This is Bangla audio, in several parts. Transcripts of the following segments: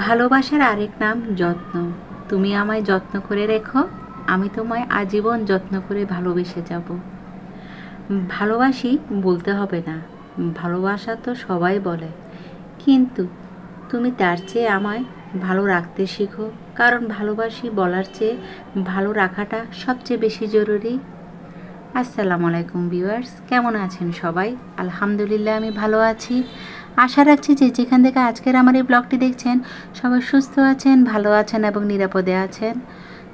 ভালোবাসার আরেক নাম যত্ন। তুমি আমায় যত্ন করে রেখো, আমি তোমায় আজীবন যত্ন করে ভালোবেসে যাব। ভালোবাসি বলতে হবে না, ভালোবাসা তো সবাই বলে, কিন্তু তুমি তার চেয়ে আমায় ভালো রাখতে শেখো, কারণ ভালোবাসি বলার চেয়ে ভালো রাখাটা সবচেয়ে বেশি জরুরি। আসসালামু আলাইকুম ভিউয়ার্স, কেমন আছেন সবাই? আলহামদুলিল্লাহ আমি ভালো আছি। আশা রাখছি যে যেখান থেকে আজকের আমার এই ব্লগটি দেখছেন সবাই সুস্থ আছেন, ভালো আছেন এবং নিরাপদে আছেন।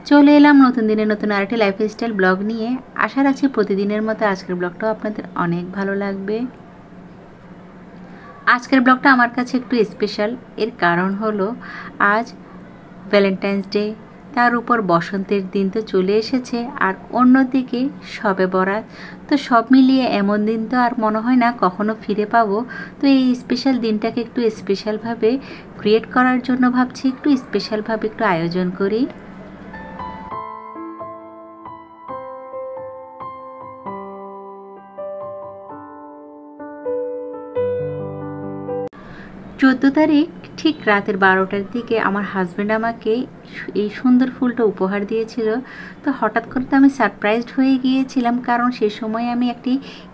চলে এলাম নতুন দিনে নতুন আরেকটি লাইফস্টাইল ব্লগ নিয়ে। আশা রাখছি প্রতিদিনের মতো আজকের ব্লগটাও আপনাদের অনেক ভালো লাগবে। আজকের ব্লগটা আমার কাছে একটু স্পেশাল। এর কারণ হলো আজ ভ্যালেন্টাইন্স ডে, তার উপর বসন্তের দিন তো চলে এসেছে, আর অন্যদিকে শবে বরাত। তো সব মিলিয়ে এমন দিন তো আর মনে হয় না কখনো ফিরে পাবো। তো এই স্পেশাল দিনটাকে একটু স্পেশালভাবে ক্রিয়েট করার জন্য ভাবছি একটু স্পেশালভাবে একটু আয়োজন করি। চোদ্দো তারিখ ঠিক রাতের 12টার দিকে আমার হাজব্যান্ড আমাকে এই সুন্দর ফুলটা উপহার দিয়েছিল। তো হঠাৎ করে তো আমি সারপ্রাইজড হয়ে গিয়েছিলাম, কারণ সে সময় আমি একটি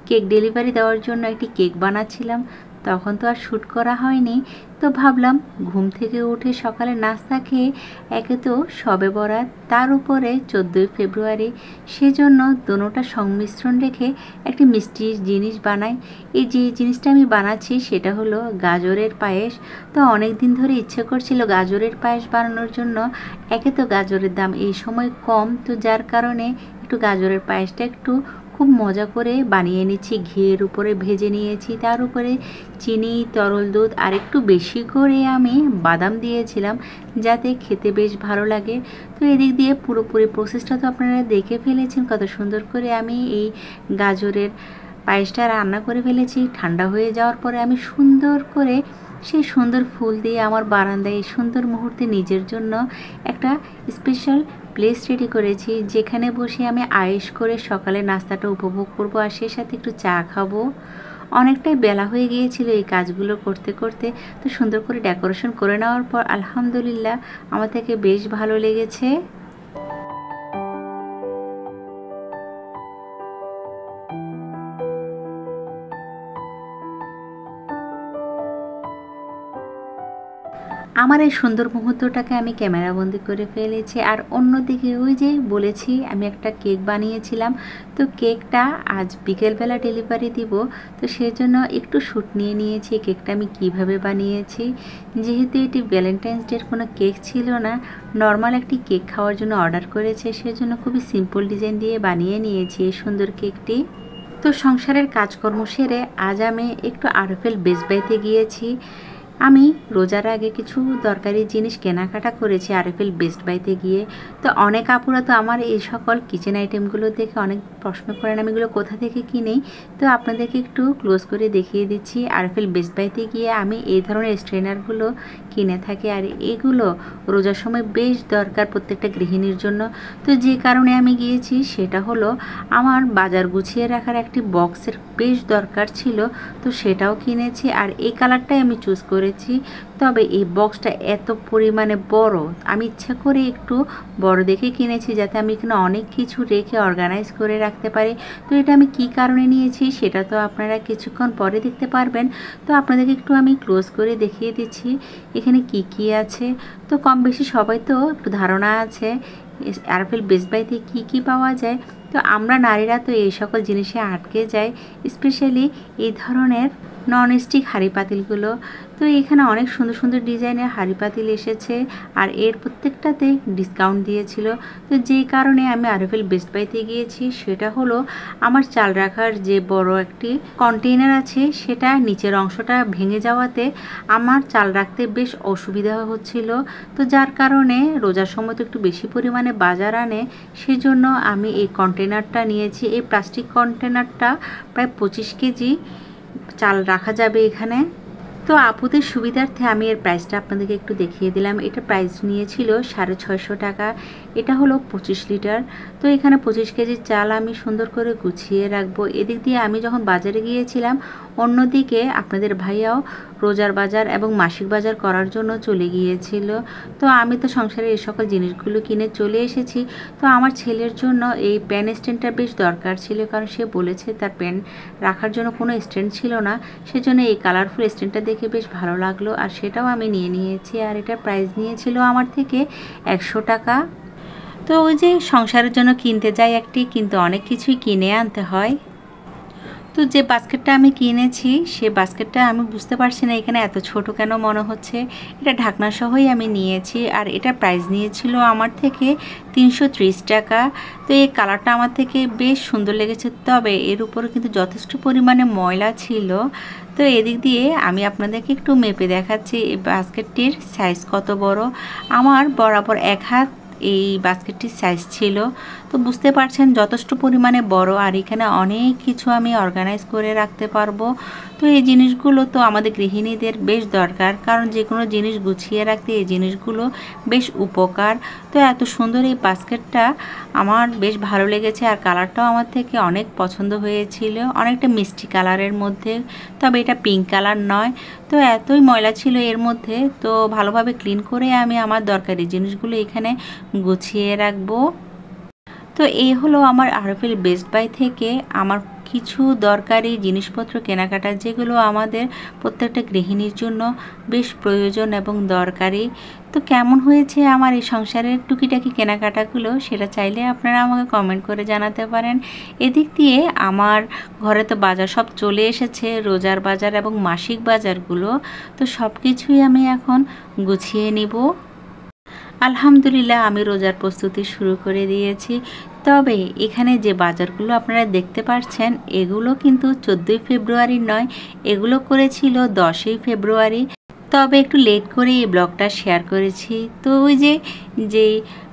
কেক ডেলিভারি দেওয়ার জন্য একটি কেক বানাচ্ছিলাম। তখন তো আর শ্যুট করা হয়নি। তো ভাবলাম ঘুম থেকে উঠে সকালে নাস্তা খেয়ে, একে তো শবে বরাত, তার উপরে 14ই ফেব্রুয়ারি, সেজন্য দোনোটা সংমিশ্রণ রেখে একটি মিষ্টি জিনিস বানাই। এই যে জিনিসটা আমি বানাচ্ছি সেটা হলো গাজরের পায়েস। তো অনেক দিন ধরে ইচ্ছে করছিল গাজরের পায়েস বানানোর জন্য। একে তো গাজরের দাম এই সময় কম, তো যার কারণে একটু গাজরের পায়েসটা একটু খুব মজা করে বানিয়ে নিচ্ছি। ঘিয়ের উপরে ভেজে নিয়েছি, তার উপরে চিনি, তরল দুধ আর একটু বেশি করে আমি বাদাম দিয়েছিলাম যাতে খেতে বেশ ভালো লাগে। তো এদিক দিয়ে পুরোপুরি প্রসেসটা তো আপনারা দেখে ফেলেছেন, কত সুন্দর করে আমি এই গাজরের পায়েসটা রান্না করে ফেলেছি। ঠান্ডা হয়ে যাওয়ার পরে আমি সুন্দর করে সেই সুন্দর ফুল দিয়ে আমার বারান্দায় এই সুন্দর মুহূর্তে নিজের জন্য একটা স্পেশাল প্লেস রেডি করেছি, যেখানে বসে আমি আয়েশ করে সকালে নাস্তাটা উপভোগ করব আর সেই সাথে একটু চা খাবো। অনেকটাই বেলা হয়ে গিয়েছিল এই কাজগুলো করতে করতে। তো সুন্দর করে ডেকোরেশন করে নেওয়ার পর আলহামদুলিল্লাহ আমার থেকে বেশ ভালো লেগেছে। আমার এই সুন্দর মুহূর্তটাকে আমি ক্যামেরাবন্দি করে ফেলেছি। আর অন্যদিকে ওই যে বলেছি আমি একটা কেক বানিয়েছিলাম, তো কেকটা আজ বিকেলবেলা ডেলিভারি দিব, তো সেজন্য একটু শ্যুট নিয়ে নিয়েছি কেকটা আমি কিভাবে বানিয়েছি। যেহেতু এটি ভ্যালেন্টাইন্স ডের কোনো কেক ছিল না, নর্মাল একটি কেক খাওয়ার জন্য অর্ডার করেছে, সেজন্য খুবই সিম্পল ডিজাইন দিয়ে বানিয়ে নিয়েছি এই সুন্দর কেকটি। তো সংসারের কাজকর্ম সেরে আজ আমি একটু আরএফএল বেস্ট বাইতে গিয়েছি। আমি রোজার আগে কিছু দরকারি জিনিস কেনাকাটা করেছি আরএফএল বেস্ট বাইতে গিয়ে। তো অনেক আপুরা তো আমার এই সকল কিচেন আইটেমগুলো দেখে অনেক প্রশ্ন করেন আমি এগুলো কোথা থেকে কিনি। তো আপনাদেরকে একটু ক্লোজ করে দেখিয়ে দিচ্ছি। আরএফএল বেস্ট বাইতে গিয়ে আমি এই ধরনের স্ট্রেনারগুলো কিনে থাকি, আর এগুলো রোজার সময় বেশ দরকার প্রত্যেকটা গৃহিণীর জন্য। তো যে কারণে আমি গিয়েছি সেটা হলো আমার বাজার গুছিয়ে রাখার একটি বক্সের বেশ দরকার ছিল, তো সেটাও কিনেছি। আর এই কালারটাই আমি চুজ করেছি। তবে এই বক্সটা এত পরিমাণে বড়, আমি ইচ্ছা করে একটু বড় দেখে কিনেছি যাতে আমি এখানে অনেক কিছু রেখে অর্গানাইজ করে রাখতে পারি। তো এটা আমি কি কারণে নিয়েছি সেটা তো আপনারা কিছুক্ষণ পরে দেখতে পারবেন। তো আপনাদেরকে একটু আমি ক্লোজ করে দেখিয়ে দিচ্ছি এখানে কি কি আছে। তো কম বেশি সবাই তো একটু ধারণা আছে আরএফএল বেস্ট বাইতে কি কি পাওয়া যায়। তো আমরা নারীরা তো এই সকল জিনিসে আটকে যাই, স্পেশালি এই ধরনের ননস্টিক হাঁড়ি পাতিলগুলো। তো এখানে অনেক সুন্দর সুন্দর ডিজাইনের হাঁড়ি পাতিল এসেছে, আর এর প্রত্যেকটাতে ডিসকাউন্ট দিয়েছিল। তো যেই কারণে আমি আরএফএল বেস্ট বাইতে গিয়েছি সেটা হলো আমার চাল রাখার যে বড় একটি কন্টেইনার আছে সেটা নিচের অংশটা ভেঙে যাওয়াতে আমার চাল রাখতে বেশ অসুবিধা হচ্ছিল। তো যার কারণে রোজার সময় তো একটু বেশি পরিমাণে বাজার আনে, সেজন্য আমি এই কন্টেনারটা নিয়েছি। এই প্লাস্টিক কন্টেনারটা প্রায় 25 কেজি চাল রাখা যাবে এখানে। তো আপুদের সুবিধার্থে আমি এর প্রাইসটা আপনাদেরকে একটু দেখিয়ে দিলাম। এটা প্রাইস নিয়েছিল 650 টাকা। এটা হলো 25 লিটার। তো এখানে 25 কেজি চাল আমি সুন্দর করে গুছিয়ে রাখবো। এদিক দিয়ে আমি যখন বাজারে গিয়েছিলাম, অন্যদিকে আপনাদের ভাইয়াও রোজার বাজার এবং মাসিক বাজার করার জন্য চলে গিয়েছিল। তো আমি তো সংসারে এই সকল জিনিসগুলো কিনে চলে এসেছি। তো আমার ছেলের জন্য এই পেন স্ট্যান্ডটা বেশ দরকার ছিল, কারণ সে বলেছে তার পেন রাখার জন্য কোনো স্ট্যান্ড ছিল না। সেজন্য এই কালারফুল স্ট্যান্ডটা দেখে বেশ ভালো লাগলো, আর সেটাও আমি নিয়ে নিয়েছি। আর এটার প্রাইস নিয়েছিল আমার থেকে 100 টাকা। তো ওই যে সংসারের জন্য কিনতে যাই একটি, কিন্তু অনেক কিছুই কিনে আনতে হয়। তো যে বাস্কেটটা আমি কিনেছি সে বাস্কেটটা আমি বুঝতে পারছি না এখানে এত ছোট কেন মনে হচ্ছে। এটা ঢাকনা সহই আমি নিয়েছি, আর এটার প্রাইস নিয়েছিল আমার থেকে 330 টাকা। তো এই কালারটা আমার থেকে বেশ সুন্দর লেগেছে, তবে এর উপরে কিন্তু যথেষ্ট পরিমাণে ময়লা ছিল। তো এদিক দিয়ে আমি আপনাদেরকে একটু মেপে দেখাচ্ছি এই বাস্কেটটির সাইজ কত বড়। আমার বরাবর 1 হাত এই বাস্কেটটির সাইজ ছিল। তো বুঝতে পারছেন যথেষ্ট পরিমাণে বড়, আর এখানে অনেক কিছু আমি অর্গানাইজ করে রাখতে পারবো। তো এই জিনিসগুলো তো আমাদের গৃহিণীদের বেশ দরকার, কারণ যে কোনো জিনিস গুছিয়ে রাখতে এই জিনিসগুলো বেশ উপকার। তো এত সুন্দর এই বাস্কেটটা আমার বেশ ভালো লেগেছে, আর কালারটাও আমার থেকে অনেক পছন্দ হয়েছিল, অনেকটা মিষ্টি কালারের মধ্যে, তবে এটা পিঙ্ক কালার নয়। তো এতই ময়লা ছিল এর মধ্যে, তো ভালোভাবে ক্লিন করে আমি আমার দরকারি জিনিসগুলো এখানে গুছিয়ে রাখবো। তো এই হলো আমার আরএফএল বেস্ট বাই থেকে আমার কিছু দরকারি জিনিসপত্র কেনাকাটা, যেগুলো আমাদের প্রত্যেকটা গৃহিণীর জন্য বেশ প্রয়োজন এবং দরকারি। তো কেমন হয়েছে আমার এই সংসারের টুকিটাকি কেনাকাটাগুলো, সেটা চাইলে আপনারা আমাকে কমেন্ট করে জানাতে পারেন। এদিক দিয়ে আমার ঘরে তো বাজার সব চলে এসেছে, রোজার বাজার এবং মাসিক বাজারগুলো। তো সব কিছুই আমি এখন গুছিয়ে নিব। আলহামদুলিল্লাহ আমি রোজার প্রস্তুতি শুরু করে দিয়েছি। তবে এখানে যে বাজারগুলো আপনারা দেখতে পাচ্ছেন এগুলো কিন্তু 14ই ফেব্রুয়ারি নয়, এগুলো করেছিল 10ই ফেব্রুয়ারি। তবে একটু লেট করে এই ব্লগটা শেয়ার করেছি। তো ওই যে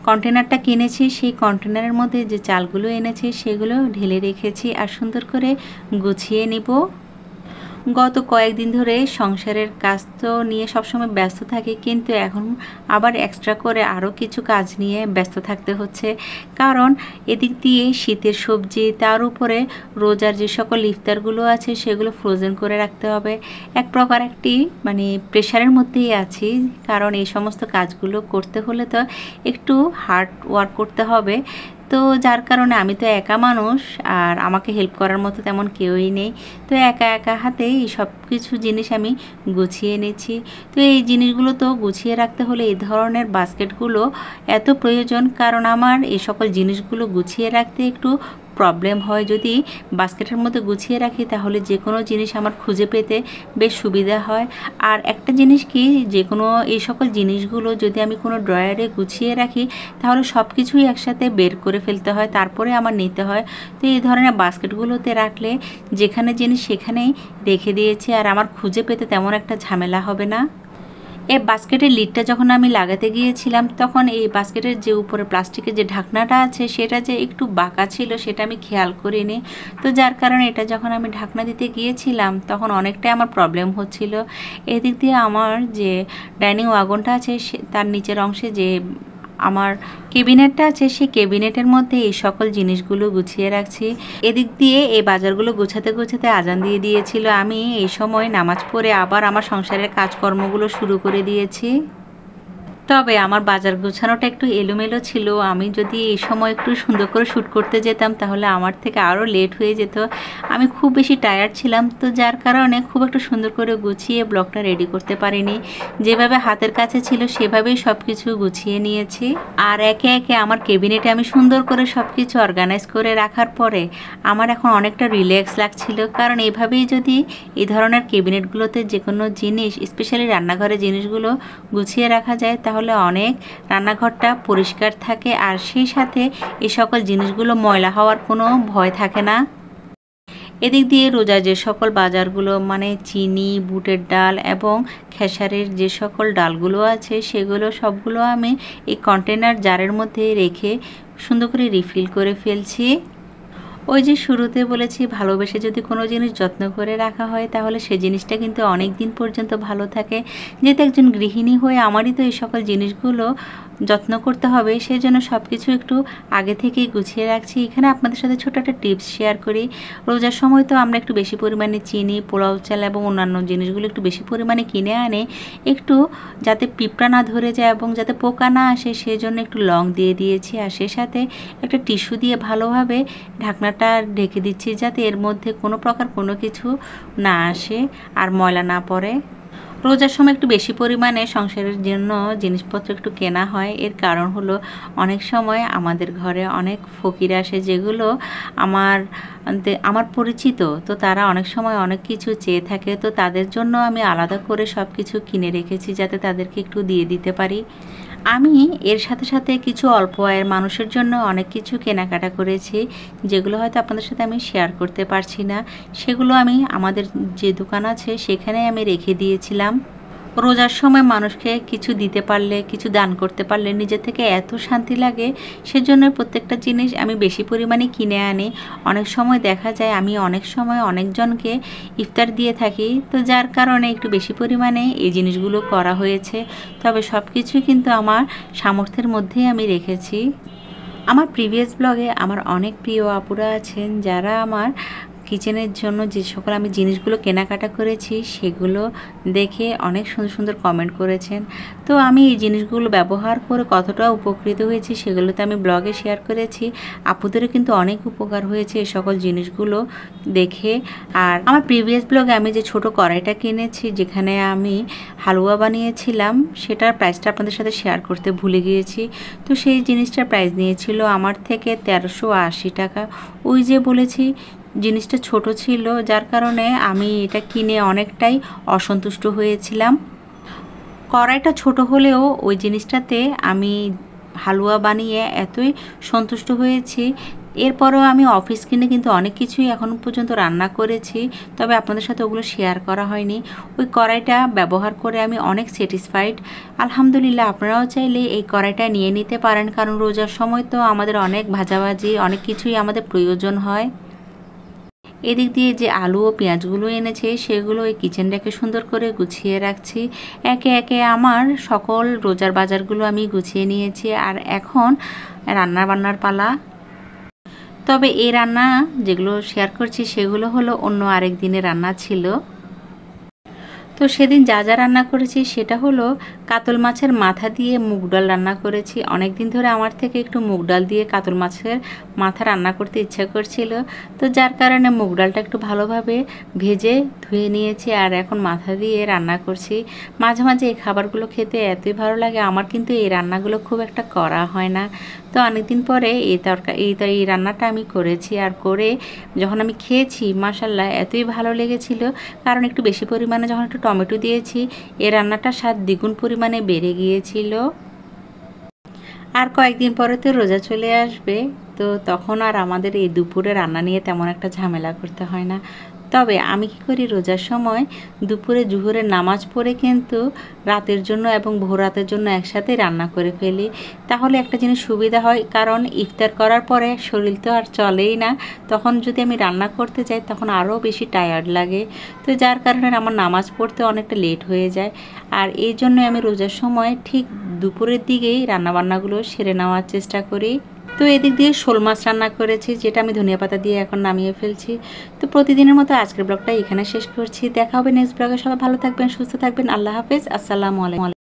কন্টেনারটা কিনেছি সেই কন্টেনারের মধ্যে যে চালগুলো এনেছি সেগুলো ঢেলে রেখেছি, আর সুন্দর করে গুছিয়ে নিব। গত কয়েকদিন ধরে সংসারের কাজ তো নিয়ে সবসময় ব্যস্ত থাকি, কিন্তু এখন আবার এক্সট্রা করে আরও কিছু কাজ নিয়ে ব্যস্ত থাকতে হচ্ছে, কারণ এদিক দিয়ে শীতের সবজি, তার উপরে রোজার যে সকল ইফতারগুলো আছে সেগুলো ফ্রোজেন করে রাখতে হবে। এক প্রকার একটি মানে প্রেশারের মধ্যেই আছি, কারণ এই সমস্ত কাজগুলো করতে হলে তো একটু হার্ড ওয়ার্ক করতে হবে। তো যার কারণে আমি তো একা মানুষ, আর আমাকে হেল্প করার মতো তেমন কেউই নেই। তো একা হাতেই এই সব কিছু জিনিস আমি গুছিয়ে নিচ্ছি। তো এই জিনিসগুলো তো গুছিয়ে রাখতে হলে এই ধরনের বাস্কেটগুলো এত প্রয়োজন, কারণ আমার এই সকল জিনিসগুলো গুছিয়ে রাখতে একটু প্রবলেম হয়। যদি বাস্কেটের মধ্যে গুছিয়ে রাখি তাহলে যে কোনো জিনিস আমার খুঁজে পেতে বেশ সুবিধা হয়। আর একটা জিনিস কি, যে কোনো এই সকল জিনিসগুলো যদি আমি কোনো ড্রয়ারে গুছিয়ে রাখি তাহলে সব কিছুই একসাথে বের করে ফেলতে হয়, তারপরে আমার নিতে হয়। তো এই ধরনের বাস্কেটগুলোতে রাখলে যেখানে জিনিস সেখানেই রেখে দিয়েছি, আর আমার খুঁজে পেতে তেমন একটা ঝামেলা হবে না। এই বাস্কেটের লিডটা যখন আমি লাগাতে গিয়েছিলাম তখন এই বাস্কেটের যে উপরে প্লাস্টিকের যে ঢাকনাটা আছে সেটা যে একটু বাঁকা ছিল সেটা আমি খেয়াল করিনি। তো যার কারণে এটা যখন আমি ঢাকনা দিতে গিয়েছিলাম তখন অনেকটাই আমার প্রবলেম হচ্ছিল। এদিক দিয়ে আমার যে ডাইনিং ওয়াগনটা আছে তার নিচের অংশে যে আমার ক্যাবিনেটটা আছে সেই ক্যাবিনেটের মধ্যে এই সকল জিনিসগুলো গুছিয়ে রাখছি। এদিক দিয়ে এই বাজারগুলো গোছাতে গোছাতে আজান দিয়ে দিয়েছিল। আমি এই সময় নামাজ পড়ে আবার আমার সংসারের কাজকর্মগুলো শুরু করে দিয়েছি। তবে আমার বাজার গোছানোটা একটু এলোমেলো ছিল। আমি যদি এই সময় একটু সুন্দর করে শ্যুট করতে যেতাম তাহলে আমার থেকে আরও লেট হয়ে যেত। আমি খুব বেশি টায়ার্ড ছিলাম, তো যার কারণে খুব একটু সুন্দর করে গুছিয়ে ব্লগটা রেডি করতে পারিনি। যেভাবে হাতের কাছে ছিল সেভাবেই সব কিছু গুছিয়ে নিয়েছি। আর একে একে আমার ক্যাবিনেটে আমি সুন্দর করে সব কিছু অর্গানাইজ করে রাখার পরে আমার এখন অনেকটা রিল্যাক্স লাগছিল, কারণ এভাবেই যদি এই ধরনের ক্যাবিনেটগুলোতে যে কোনো জিনিস, স্পেশালি রান্নাঘরের জিনিসগুলো গুছিয়ে রাখা যায় তাহলে অনেক রান্নাঘরটা পরিষ্কার থাকে, আর সেই সাথে এই সকল জিনিসগুলো ময়লা হওয়ার কোনো ভয় থাকে না। এদিক দিয়ে রোজা যে সকল বাজারগুলো মানে চিনি, বুটের ডাল এবং খেসারির যে সকল ডালগুলো আছে সেগুলো সবগুলো আমি এই কন্টেনার জারের মধ্যে রেখে সুন্দর করে রিফিল করে ফেলছি। ওই যে শুরুতে বলেছি ভালোবেসে যদি কোনো জিনিস যত্ন করে রাখা হয় তাহলে সে জিনিসটা কিন্তু অনেক দিন পর্যন্ত ভালো থাকে। যেহেতু একজন গৃহিণী হয়ে আমারই তো এই সকল জিনিসগুলো যত্ন করতে হবে, সেই জন্য সব কিছু একটু আগে থেকেই গুছিয়ে রাখছি। এখানে আপনাদের সাথে ছোট একটা টিপস শেয়ার করি। রোজার সময় তো আমরা একটু বেশি পরিমাণে চিনি, পোলাও চাল এবং অন্যান্য জিনিসগুলো একটু বেশি পরিমাণে কিনে আনে, একটু যাতে পিঁপড়া না ধরে যায় এবং যাতে পোকা না আসে সেই জন্য একটু লং দিয়ে দিয়েছি। আর সে সাথে একটা টিস্যু দিয়ে ভালোভাবে ঢাকনাটা ঢেকে দিচ্ছি, যাতে এর মধ্যে কোনো প্রকার কোনো কিছু না আসে আর ময়লা না পড়ে। রোজার সময় একটু বেশি পরিমাণে সংসারের জন্য জিনিসপত্র একটু কেনা হয়। এর কারণ হলো অনেক সময় আমাদের ঘরে অনেক ফকির আসে, যেগুলো আমার পরিচিত, তো তারা অনেক সময় অনেক কিছু চেয়ে থাকে। তো তাদের জন্য আমি আলাদা করে সব কিছু কিনে রেখেছি, যাতে তাদেরকে একটু দিয়ে দিতে পারি। আমি এর সাথে সাথে কিছু অল্প আয়ের মানুষের জন্য অনেক কিছু কেনাকাটা করেছি, যেগুলো হয়তো আপনাদের সাথে আমি শেয়ার করতে পারছি না। সেগুলো আমি আমাদের যে দোকান আছে সেখানে আমি রেখে দিয়েছিলাম। রোজার সময় মানুষকে কিছু দিতে পারলে, কিছু দান করতে পারলে নিজের থেকে এত শান্তি লাগে। সেজন্য প্রত্যেকটা জিনিস আমি বেশি পরিমাণে কিনে আনি। অনেক সময় দেখা যায় আমি অনেক সময় অনেকজনকে ইফতার দিয়ে থাকি, তো যার কারণে একটু বেশি পরিমাণে এই জিনিসগুলো করা হয়েছে। তবে সব কিছুই কিন্তু আমার সামর্থ্যের মধ্যেই আমি রেখেছি। আমার প্রিভিয়াস ব্লগে আমার অনেক প্রিয় আপুরা আছেন, যারা আমার কিচেনের জন্য যে সকল আমি জিনিসগুলো কেনাকাটা করেছি সেগুলো দেখে অনেক সুন্দর সুন্দর কমেন্ট করেছেন। তো আমি এই জিনিসগুলো ব্যবহার করে কতটা উপকৃত হয়েছি সেগুলো তো আমি ব্লগে শেয়ার করেছি। আপুদেরও কিন্তু অনেক উপকার হয়েছে এই সকল জিনিসগুলো দেখে। আর আমার প্রিভিয়াস ব্লগে আমি যে ছোট কড়াইটা কিনেছি, যেখানে আমি হালুয়া বানিয়েছিলাম, সেটার প্রাইসটা আপনাদের সাথে শেয়ার করতে ভুলে গিয়েছি। তো সেই জিনিসটার প্রাইস নিয়েছিল আমার থেকে 1380 টাকা। ওই যে বলেছি জিনিসটা ছোট ছিল, যার কারণে আমি এটা কিনে অনেকটাই অসন্তুষ্ট হয়েছিলাম। কড়াইটা ছোট হলেও ওই জিনিসটাতে আমি হালুয়া বানিয়ে এতই সন্তুষ্ট হয়েছি। এরপরেও আমি অফিস কিনে কিন্তু অনেক কিছুই এখন পর্যন্ত রান্না করেছি, তবে আপনাদের সাথে ওগুলো শেয়ার করা হয়নি। ওই কড়াইটা ব্যবহার করে আমি অনেক স্যাটিসফাইড। আলহামদুলিল্লাহ, আপনারাও চাইলে এই কড়াইটা নিয়ে নিতে পারেন, কারণ রোজার সময় তো আমাদের অনেক ভাজাভাজি অনেক কিছুই আমাদের প্রয়োজন হয়। এদিক দিয়ে যে আলু ও পেঁয়াজগুলো এনেছে সেগুলো এই কিচেন র্যাকে সুন্দর করে গুছিয়ে রাখছি। একে একে আমার সকল রোজার বাজারগুলো আমি গুছিয়ে নিয়েছি। আর এখন রান্না বান্নার পালা। তবে এই রান্না যেগুলো শেয়ার করছি সেগুলো হলো অন্য আরেক দিনের রান্না ছিল। তো সেদিন যা যা রান্না করেছি সেটা হলো কাতল মাছের মাথা দিয়ে মুগ ডাল রান্না করেছি। অনেক দিন ধরে আমার থেকে একটু মুগ ডাল দিয়ে কাতল মাছের মাথা রান্না করতে ইচ্ছা করছিল, তো যার কারণে মুগ ডালটা একটু ভালোভাবে ভেজে ধুয়ে নিয়েছি আর এখন মাথা দিয়ে রান্না করছি। মাঝে মাঝে এই খাবারগুলো খেতে এতই ভালো লাগে। আমার কিন্তু এই রান্নাগুলো খুব একটা করা হয় না, তো অনেকদিন পরে এই রান্নাটা আমি করেছি। আর করে যখন আমি খেয়েছি মাশাআল্লাহ এতই ভালো লেগেছিল, কারণ একটু বেশি পরিমাণে যখন একটু টমেটো দিয়েছি এই রান্নাটার স্বাদ দ্বিগুণ পরিমাণে বেড়ে গিয়েছিল। আর কয়েকদিন পরে তো রোজা চলে আসবে, তো তখন আর আমাদের এই দুপুরে রান্না নিয়ে তেমন একটা ঝামেলা করতে হয় না। তবে আমি কি করি, রোজার সময় দুপুরে জুহরের নামাজ পড়ে কিন্তু রাতের জন্য এবং ভোর রাতের জন্য একসাথে রান্না করে ফেলি। তাহলে একটা জিনিস সুবিধা হয়, কারণ ইফতার করার পরে শরীর তো আর চলেই না, তখন যদি আমি রান্না করতে যাই তখন আরও বেশি টায়ার্ড লাগে। তো যার কারণে আমার নামাজ পড়তে অনেকটা লেট হয়ে যায়। আর এই জন্য আমি রোজার সময় ঠিক দুপুরের দিকেই রান্নাবান্নাগুলো সেরে নেওয়ার চেষ্টা করি। তো এদিক দিয়ে শোল মাছ রান্না করেছি, যেটা আমি ধনিয়া পাতা দিয়ে এখন নামিয়ে ফেলছি। তো প্রতিদিনের মতো আজকের ব্লগটা এখানে শেষ করছি। দেখা হবে নেক্সট ব্লগে। সবাই ভালো থাকবেন, সুস্থ থাকবেন। আল্লাহ হাফেজ, আসসালামু আলাইকুম।